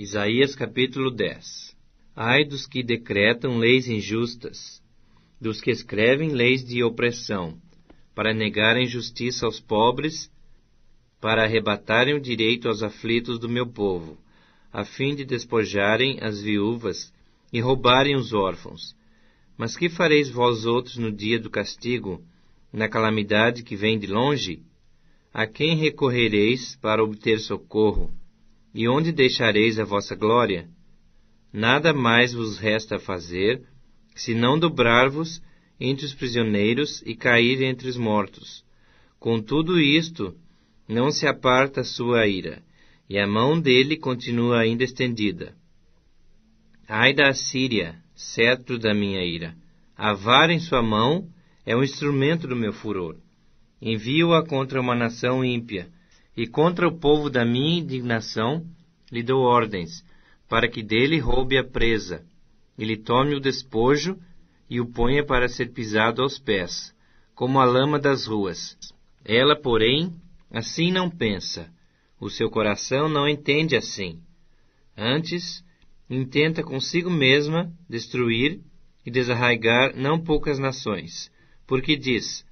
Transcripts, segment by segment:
Isaías capítulo 10. Ai dos que decretam leis injustas, dos que escrevem leis de opressão, para negarem justiça aos pobres, para arrebatarem o direito aos aflitos do meu povo, a fim de despojarem as viúvas e roubarem os órfãos. Mas que fareis vós outros no dia do castigo, na calamidade que vem de longe? A quem recorrereis para obter socorro? E onde deixareis a vossa glória? Nada mais vos resta fazer, senão dobrar-vos entre os prisioneiros e cair entre os mortos. Com tudo isto, não se aparta a sua ira, e a mão dele continua ainda estendida. Ai da Assíria, cetro da minha ira! A vara em sua mão é um instrumento do meu furor. Envio-a contra uma nação ímpia, e contra o povo da minha indignação lhe dou ordens, para que dele roube a presa, e lhe tome o despojo, e o ponha para ser pisado aos pés, como a lama das ruas. Ela, porém, assim não pensa, o seu coração não entende assim. Antes, intenta consigo mesma destruir e desarraigar não poucas nações, porque diz: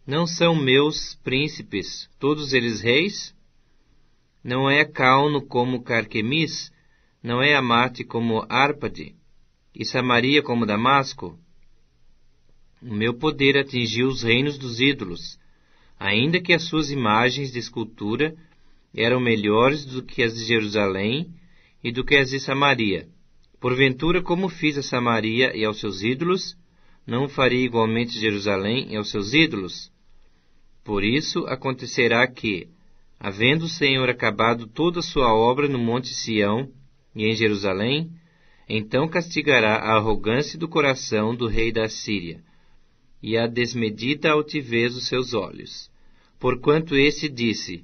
não são meus príncipes, todos eles reis? Não é Cauno como Carquemis? Não é Amate como Árpade? E Samaria como Damasco? O meu poder atingiu os reinos dos ídolos, ainda que as suas imagens de escultura eram melhores do que as de Jerusalém e do que as de Samaria. Porventura, como fiz a Samaria e aos seus ídolos, não faria igualmente Jerusalém e aos seus ídolos? Por isso acontecerá que, havendo o Senhor acabado toda a sua obra no monte Sião e em Jerusalém, então castigará a arrogância do coração do rei da Assíria e a desmedida altivez dos seus olhos. Porquanto esse disse: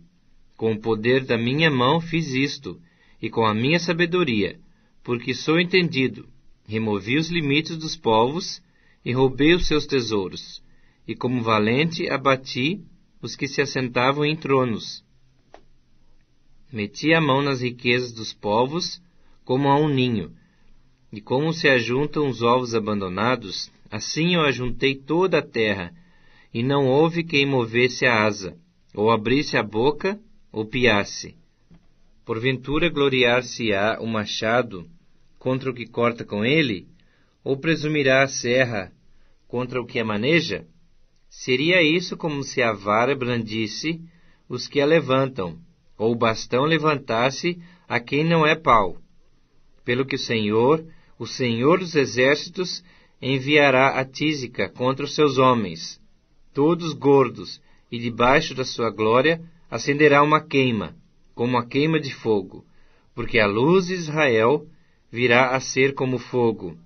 com o poder da minha mão fiz isto, e com a minha sabedoria, porque sou entendido, removi os limites dos povos e roubei os seus tesouros, e como valente abati os que se assentavam em tronos. Meti a mão nas riquezas dos povos, como a um ninho, e como se ajuntam os ovos abandonados, assim eu ajuntei toda a terra, e não houve quem movesse a asa, ou abrisse a boca, ou piasse. Porventura gloriar-se-á o machado contra o que corta com ele? Ou presumirá a serra contra o que a maneja? Seria isso como se a vara brandisse os que a levantam, ou o bastão levantasse a quem não é pau. Pelo que o Senhor dos exércitos, enviará a tísica contra os seus homens, todos gordos, e debaixo da sua glória acenderá uma queima, como a queima de fogo, porque a luz de Israel virá a ser como fogo,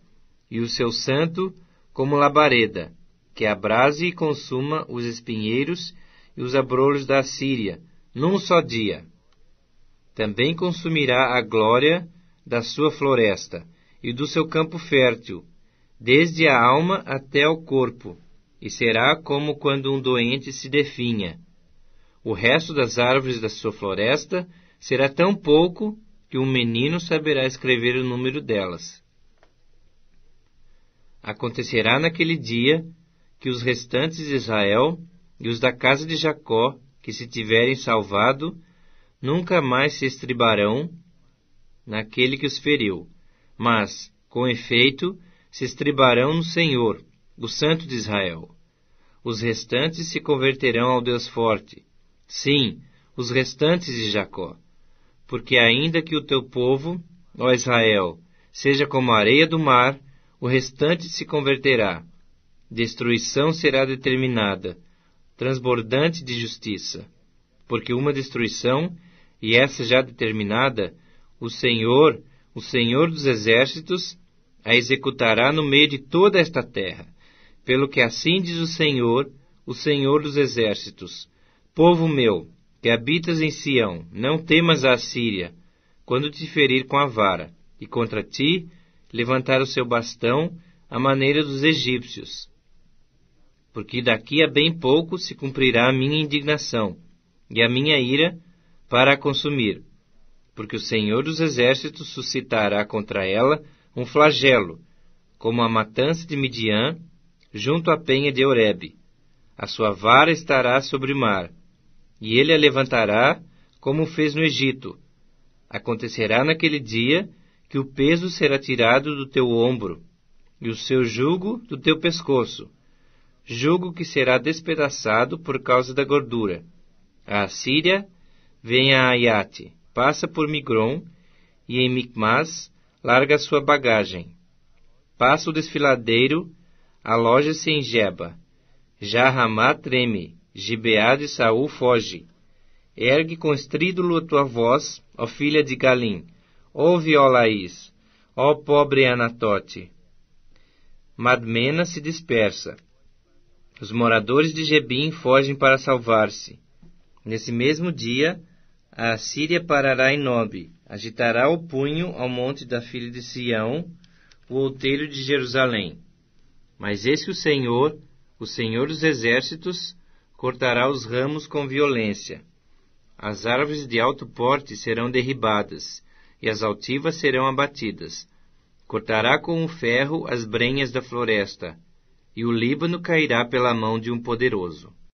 e o seu santo como labareda, que abrase e consuma os espinheiros e os abrolhos da Assíria, num só dia. Também consumirá a glória da sua floresta e do seu campo fértil, desde a alma até o corpo, e será como quando um doente se definha. O resto das árvores da sua floresta será tão pouco que um menino saberá escrever o número delas. Acontecerá naquele dia que os restantes de Israel e os da casa de Jacó, que se tiverem salvado, nunca mais se estribarão naquele que os feriu, mas, com efeito, se estribarão no Senhor, o Santo de Israel. Os restantes se converterão ao Deus forte, sim, os restantes de Jacó, porque ainda que o teu povo, ó Israel, seja como a areia do mar, o restante se converterá. Destruição será determinada, transbordante de justiça, porque uma destruição, e essa já determinada, o Senhor dos exércitos, a executará no meio de toda esta terra. Pelo que assim diz o Senhor dos exércitos: povo meu, que habitas em Sião, não temas a Assíria, quando te ferir com a vara, e contra ti levantar o seu bastão à maneira dos egípcios. Porque daqui a bem pouco se cumprirá a minha indignação, e a minha ira para a consumir. porque o Senhor dos Exércitos suscitará contra ela um flagelo, como a matança de Midian, junto à penha de Horebe. A sua vara estará sobre o mar, e ele a levantará, como fez no Egito. Acontecerá naquele dia que o peso será tirado do teu ombro, e o seu jugo do teu pescoço, jugo que será despedaçado por causa da gordura. A Assíria vem a Aiate, passa por Migron, e em Micmas larga a sua bagagem. Passa o desfiladeiro, aloja-se em Geba. Já Ramá treme, Gibeá de Saul foge. Ergue com estrídulo a tua voz, ó filha de Galim. Ouve, ó Laís, ó pobre Anatote. Madmena se dispersa. Os moradores de Gebim fogem para salvar-se. Nesse mesmo dia, a Assíria parará em Nobe, agitará o punho ao monte da filha de Sião, o outeiro de Jerusalém. Mas eis que o Senhor dos Exércitos, cortará os ramos com violência. As árvores de alto porte serão derribadas, e as altivas serão abatidas. Cortará com o ferro as brenhas da floresta, e o Líbano cairá pela mão de um poderoso.